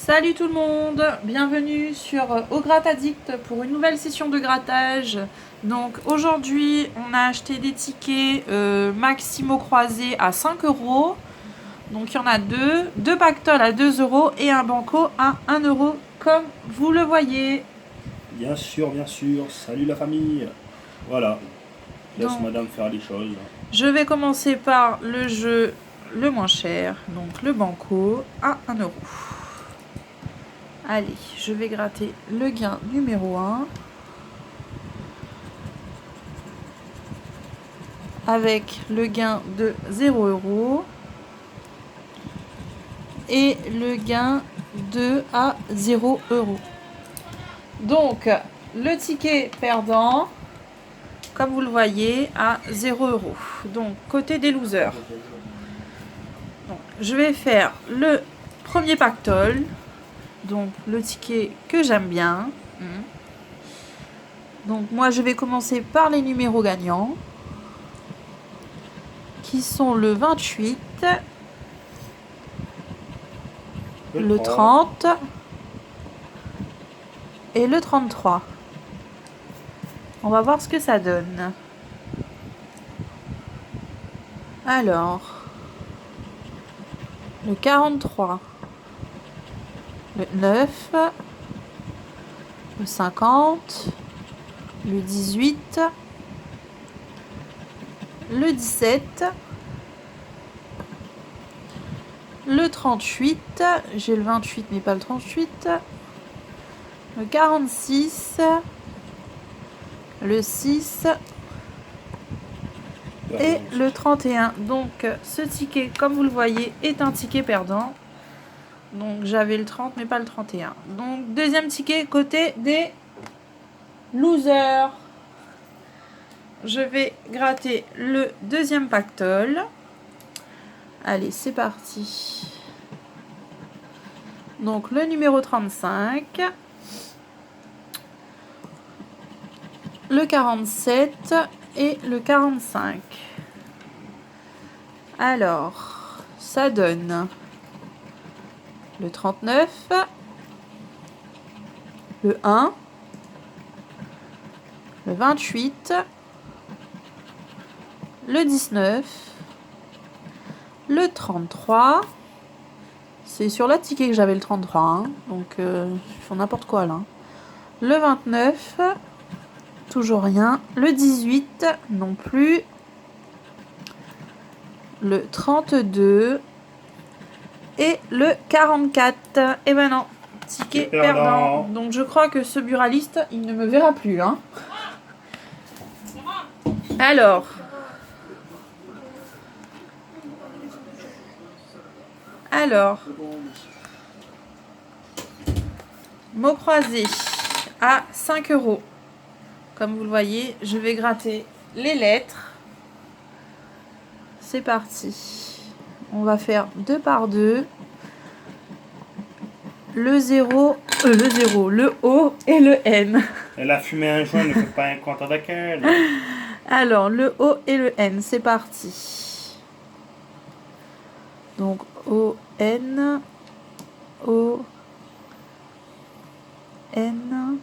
Salut tout le monde, bienvenue sur Au Gratte Addict pour une nouvelle session de grattage. Donc aujourd'hui on a acheté des tickets Maximo croisés à 5 euros. Donc il y en a deux pactoles à 2 euros et un banco à 1 euro comme vous le voyez. Bien sûr, bien sûr. Salut la famille. Voilà. Laisse Donc madame faire les choses. je vais commencer par le jeu le moins cher, donc le banco à 1 euro. Allez, je vais gratter le gain numéro 1. Avec le gain de 0 euros et le gain de à 0 euros. Donc, le ticket perdant, comme vous le voyez, à 0 euros. Donc, côté des losers. Donc, je vais faire le premier pactole. Donc, le ticket que j'aime bien. Donc, moi, je vais commencer par les numéros gagnants. Qui sont le 28, le 30 et le 33. On va voir ce que ça donne. Alors, le 43, le 9, le 50, le 18, le 17, le 38, j'ai le 28 mais pas le 38, le 46, le 6 et le 31. Donc ce ticket, comme vous le voyez, est un ticket perdant. Donc j'avais le 30 mais pas le 31. Donc deuxième ticket côté des losers. Je vais gratter le deuxième pactole. Allez, c'est parti. Donc le numéro 35, le 47 et le 45. Alors, ça donne le 39, le 1, le 28, le 19, le 33. C'est sur la ticket que j'avais le 33, hein, donc ils font n'importe quoi là. Le 29, toujours rien. Le 18, non plus. Le 32 et le 44. Et ben non, ticket perdant. Donc je crois que ce buraliste, il ne me verra plus. Hein. Alors, mot croisé à 5 euros. Comme vous le voyez, je vais gratter les lettres. C'est parti. On va faire 2 par 2. Le 0, le O et le N. Elle a fumé un joint, ne fait pas un compte avec elle. Alors, le O et le N, c'est parti. Donc, O, N, O, N,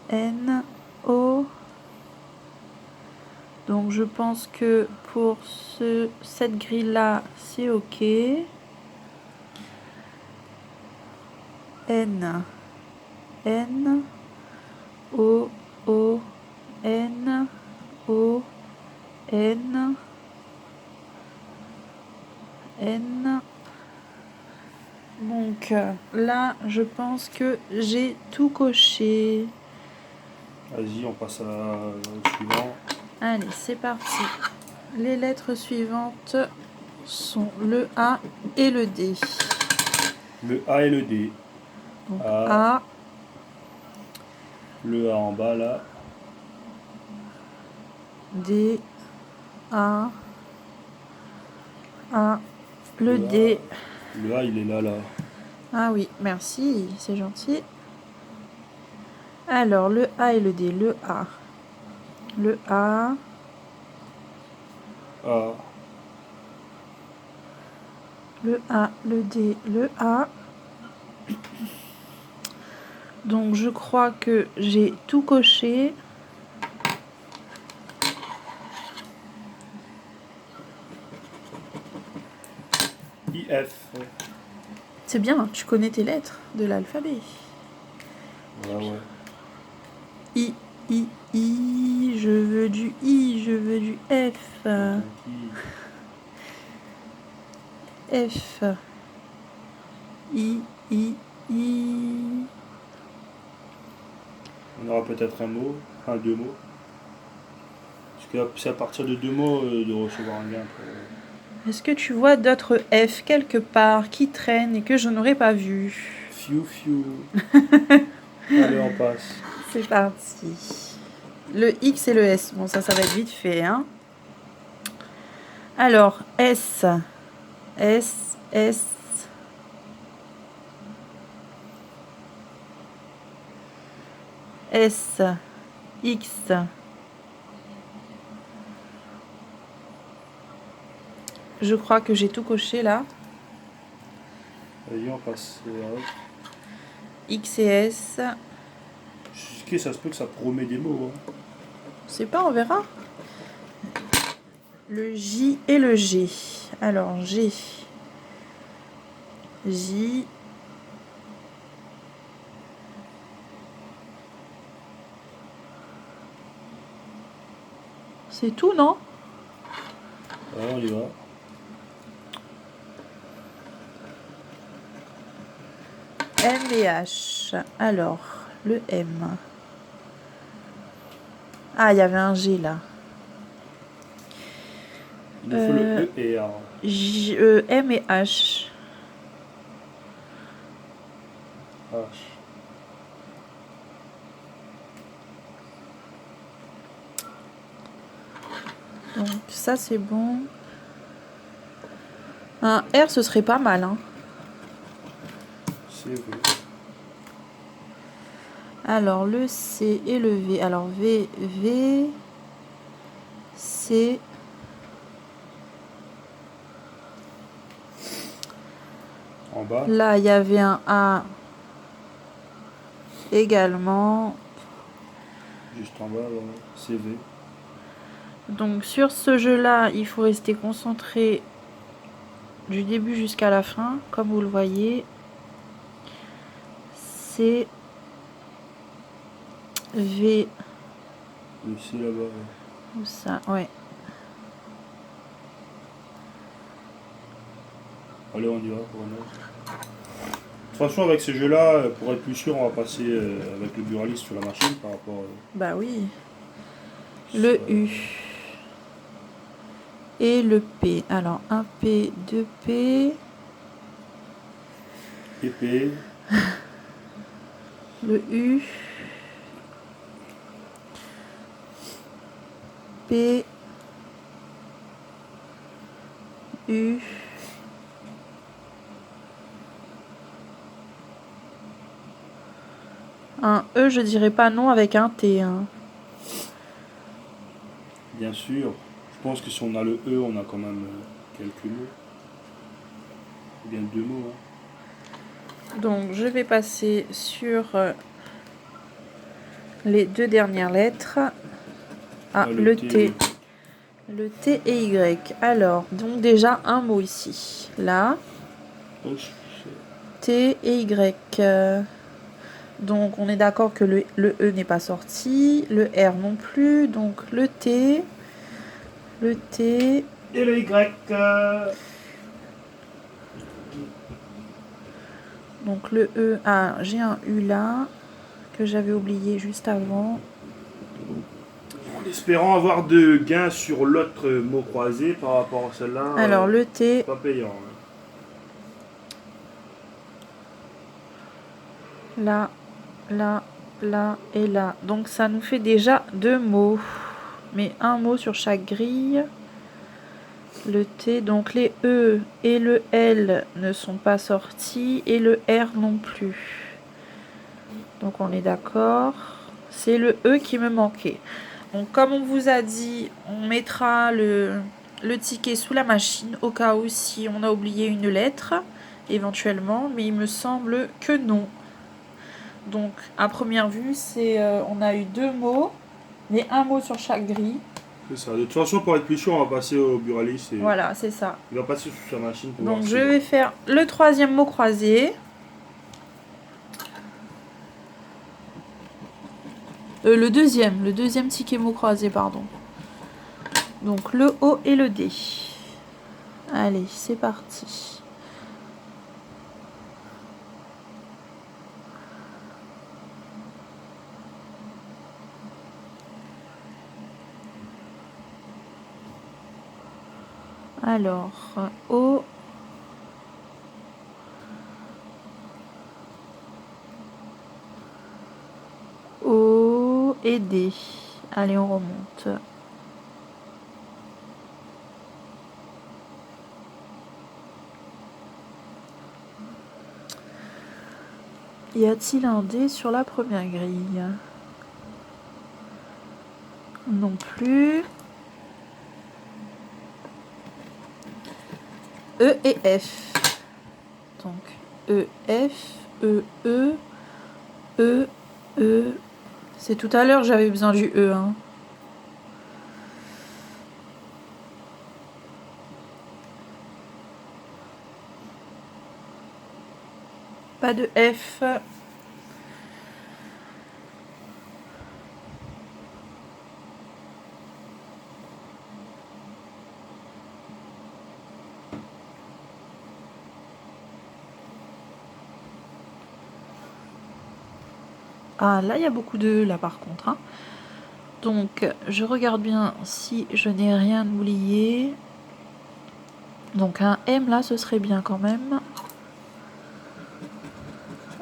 N, O. Donc, je pense que pour cette grille-là, c'est OK. N, N, O, O, N, O, N, N. Donc là, je pense que j'ai tout coché. Vas-y, on passe au suivant. Allez, c'est parti. Les lettres suivantes sont le A et le D. Le A et le D. Donc A. Le A en bas là. D. A. A. Le D. Le A, il est là. Ah oui, merci, c'est gentil. Alors, le A et le D. Le A. Le A. A. le A, le D, le A. Donc je crois que j'ai tout coché. IF. C'est bien, tu connais tes lettres de l'alphabet. Ouais. I, je veux du I, je veux du F. F. I. On aura peut-être un mot, deux mots. Parce que c'est à partir de 2 mots de recevoir un gain. Est-ce que tu vois d'autres F quelque part qui traînent et que je n'aurais pas vu? Fiu. Allez, on passe. C'est parti. Le X et le S. Bon, ça va être vite fait, hein. Alors, S. S. X. Je crois que j'ai tout coché là. Vas-y, on passe. X et S. Ça se peut que ça promet des mots. Hein. Je sais pas, on verra. Le J et le G. Alors, G. J. C'est tout, non? Ouais, on y va. M et H. Alors, le M. Ah, il y avait un G là. Il nous faut le E et R. M et H. H. Donc ça c'est bon. Un R ce serait pas mal, hein. CV. Alors le C et le V. Alors V, C. En bas. Là il y avait un A également. Juste en bas, CV. Donc sur ce jeu-là, il faut rester concentré du début jusqu'à la fin, comme vous le voyez. C, V. Le C là-bas. Où ça? Ouais. Allez, on y va pour un autre. De toute façon, avec ces jeux-là, pour être plus sûr, on va passer avec le buraliste sur la machine par rapport. Bah oui. Le U. Et le P. Alors, un P, deux P. Épée. Le U. P. U. Un E, je dirais pas non avec un T. Hein. Bien sûr. Je pense que si on a le E, on a quand même quelques mots. Ou bien 2 mots. Hein. Donc, je vais passer sur les deux dernières lettres. Ah, le T. Le T et Y. Alors, donc déjà un mot ici. Là. T et Y. Donc, on est d'accord que le E n'est pas sorti. Le R non plus. Donc, le T. Le T. Et le Y. Donc, le E. Ah, j'ai un U là. Que j'avais oublié juste avant. En espérant avoir de gains sur l'autre mot croisé par rapport à celle-là. Alors, le T. Pas payant. Hein. Là, là et là. Donc ça nous fait déjà 2 mots. Mais un mot sur chaque grille. Le T, donc les E et le L ne sont pas sortis. Et le R non plus. Donc on est d'accord. C'est le E qui me manquait. Donc comme on vous a dit, on mettra le ticket sous la machine au cas où si on a oublié une lettre éventuellement, mais il me semble que non. Donc à première vue, on a eu 2 mots, mais un mot sur chaque grille. C'est ça. De toute façon, pour être plus sûr, on va passer au buraliste. Et Voilà, c'est ça. il va passer sur sa machine pour Donc voir je vais faire le 3e mot croisé. Le deuxième ticket mot croisé, pardon. Donc le O et le D. Allez, c'est parti. Alors, O. O et D. Allez, on remonte. Y a-t-il un D sur la première grille? Non plus. E et F. Donc, E, F, E, E, E, E. C'est tout à l'heure, j'avais besoin du E. Hein. Pas de F. Ah, là, il y a beaucoup de là, par contre. Hein. Donc, je regarde bien si je n'ai rien oublié. Donc, un M, là, ce serait bien quand même.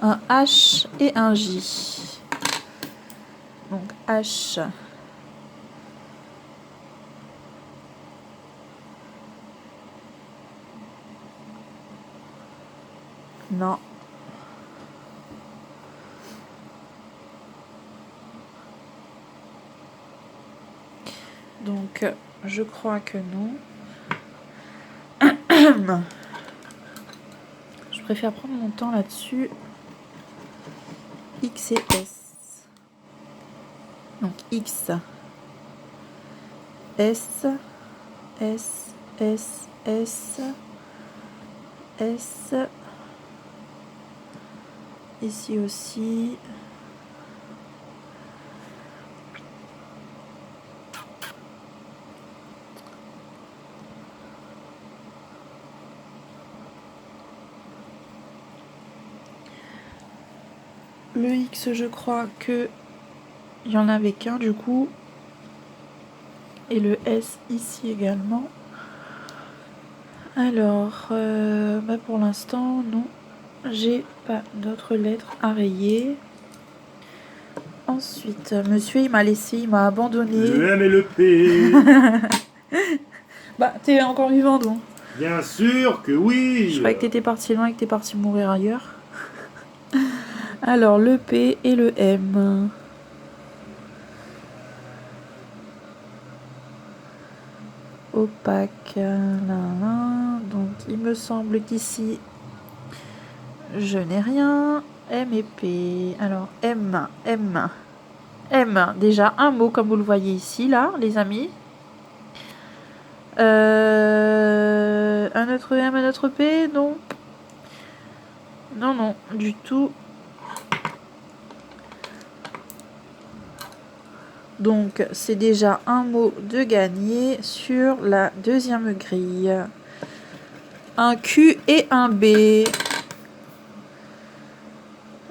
Un H et un J. Donc, H. Non. Donc, je crois que non. Je préfère prendre mon temps là-dessus. X et S. Donc, X. S. S. S. S. S. Ici aussi. Le X, je crois que il y en avait qu'un du coup. Et le S ici également. Alors, bah pour l'instant, non. J'ai pas d'autres lettres à rayer. Ensuite, monsieur, il m'a laissé, il m'a abandonné. Le M et le P. Bah, t'es encore vivant, donc. Bien sûr que oui. Je croyais que t'étais parti loin et que t'es parti mourir ailleurs. Alors, le P et le M. Opaque. Là, là. Donc, il me semble qu'ici, je n'ai rien. M et P. Alors, M. M. M. Déjà, un mot, comme vous le voyez ici, là, les amis. Un autre M, un autre P, non. Non, non, du tout. Donc, c'est déjà un mot de gagné sur la deuxième grille. Un Q et un B.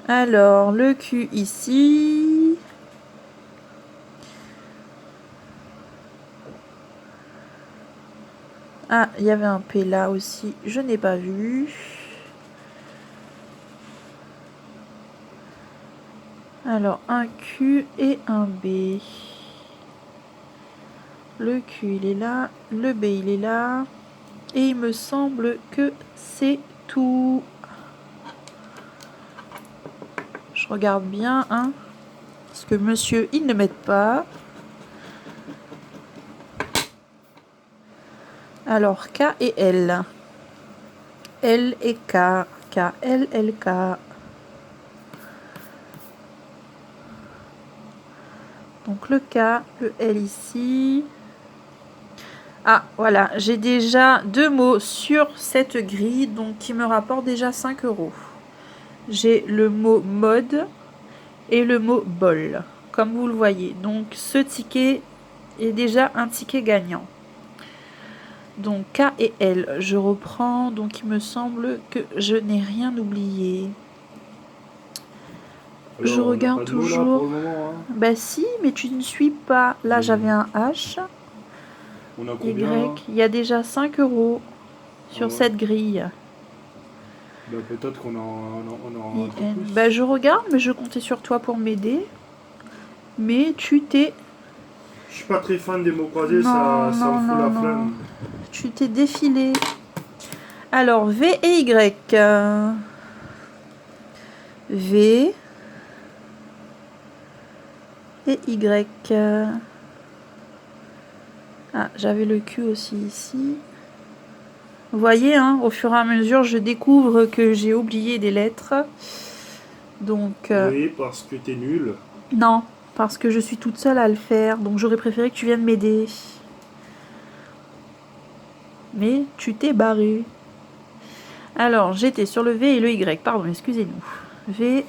Alors, le Q ici. Ah, il y avait un P là aussi. Je n'ai pas vu. Alors, un Q et un B. Le Q, il est là. Le B, il est là. Et il me semble que c'est tout. Je regarde bien, hein. Parce que monsieur, il ne m'aide pas. Alors, K et L. L et K. K, L, L, K. Donc le K, le L ici. Ah, voilà, j'ai déjà 2 mots sur cette grille, donc qui me rapportent déjà 5 €. J'ai le mot mode et le mot bol, comme vous le voyez. Donc ce ticket est déjà un ticket gagnant. Donc K et L, je reprends, donc il me semble que je n'ai rien oublié. Alors, je on n'a regarde pas de mots, là, toujours. pour le moment, hein. Bah si, mais tu ne suis pas. Là, Mais j'avais un H, on a combien là? Y. Il y a déjà 5 € sur Ah ouais. cette grille. Bah, peut-être qu'on en a un peu IN. plus. Bah, je regarde, mais je comptais sur toi pour m'aider. Mais tu t'es... Je suis pas très fan des mots croisés, Non, ça me non, fout non, la non. flemme. Tu t'es défilé. Alors, V et Y. V et Y. Ah, j'avais le Q aussi ici. Vous voyez, hein, au fur et à mesure, je découvre que j'ai oublié des lettres. Donc... Oui, parce que t'es nul. Non, parce que je suis toute seule à le faire. Donc, j'aurais préféré que tu viennes m'aider. Mais tu t'es barré. Alors, j'étais sur le V et le Y. Pardon, excusez-nous. V,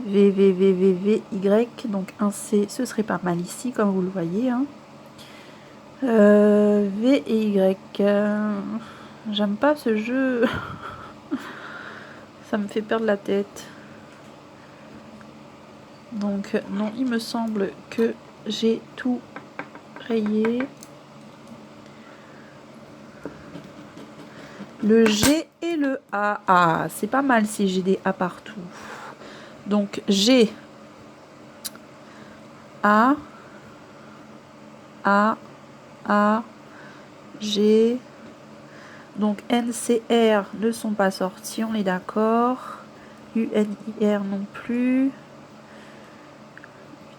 Y. Donc, un C, ce serait pas mal ici, comme vous le voyez. Hein. V et Y. J'aime pas ce jeu. Ça me fait perdre la tête. Donc, non, il me semble que j'ai tout rayé. Le G et le A. Ah, c'est pas mal si j'ai des A partout. Donc, G, A, G. Donc, N, C, R ne sont pas sortis, on est d'accord. U, N, I, R non plus.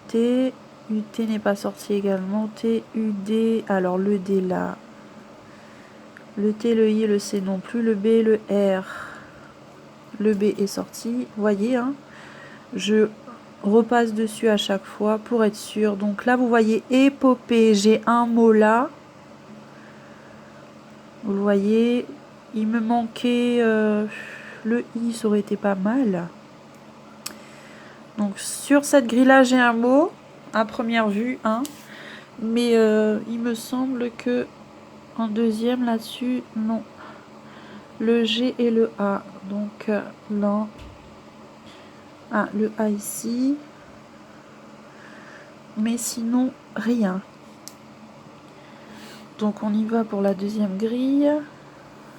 T, UT n'est pas sorti également. T, U, D. Alors, le D là. Le T, le I, le C non plus. Le B, le R. Le B est sorti. Vous voyez, hein, je repasse dessus à chaque fois pour être sûr. Donc là, vous voyez épopée. J'ai un mot là. Vous le voyez. Il me manquait le I, ça aurait été pas mal. Donc sur cette grille-là, j'ai un mot. À première vue, hein. Mais il me semble que en deuxième là-dessus, non. Le G et le A. Donc là. Ah, le A ici. Mais sinon, rien. Donc on y va pour la deuxième grille.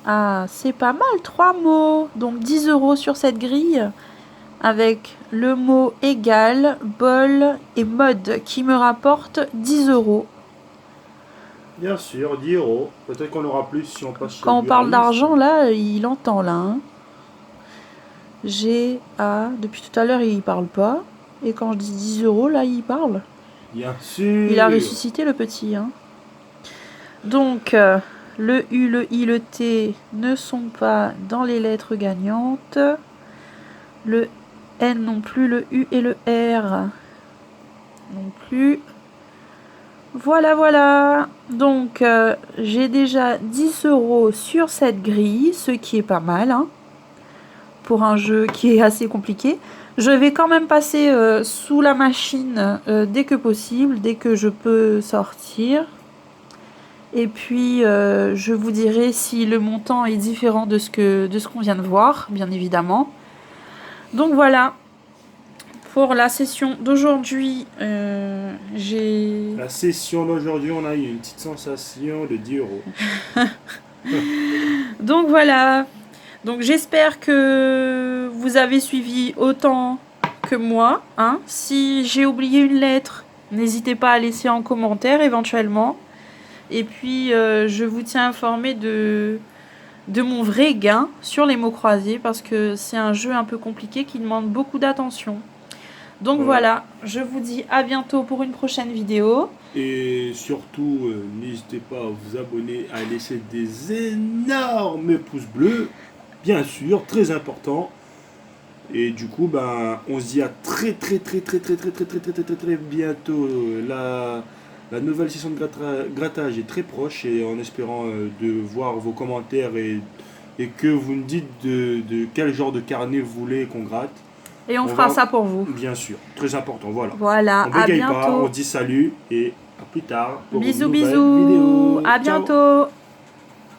Ah, c'est pas mal, 3 mots. Donc 10 € sur cette grille. Avec le mot égal, bol et mode qui me rapporte 10 €. Bien sûr, 10 €. Peut-être qu'on aura plus si on passe chez Quand le on parle buraliste. d'argent, là, il entend là. Hein. G, A. Depuis tout à l'heure, il parle pas. Et quand je dis 10 €, là, il parle. Bien sûr. Il a ressuscité le petit. Hein. Donc, le U, le I, le T ne sont pas dans les lettres gagnantes. Le N non plus, le U et le R non plus. Voilà, voilà. Donc, j'ai déjà 10 € sur cette grille, ce qui est pas mal, hein, pour un jeu qui est assez compliqué. Je vais quand même passer sous la machine dès que possible, dès que je peux sortir. Et puis, je vous dirai si le montant est différent de ce qu'on vient de voir, bien évidemment. Donc voilà, pour la session d'aujourd'hui, j'ai... La session d'aujourd'hui, on a eu une petite sensation de 10 €. Donc voilà, donc j'espère que vous avez suivi autant que moi. Hein. Si j'ai oublié une lettre, n'hésitez pas à laisser en commentaire éventuellement. Et puis, je vous tiens informé de mon vrai gain sur les mots croisés parce que c'est un jeu un peu compliqué qui demande beaucoup d'attention. Donc voilà, je vous dis à bientôt pour une prochaine vidéo. Et surtout, n'hésitez pas à vous abonner, à laisser des énormes pouces bleus. Bien sûr, très important. Et du coup, ben, on se dit à très bientôt. La nouvelle session de grattage est très proche et en espérant de voir vos commentaires et que vous me dites de quel genre de carnet vous voulez qu'on gratte. Et on fera ça pour vous. Bien sûr, très important, voilà. Voilà, On à bégaye pas, bientôt. on dit salut et à plus tard pour Bisous, une nouvelle bisous. vidéo. À Ciao. bientôt.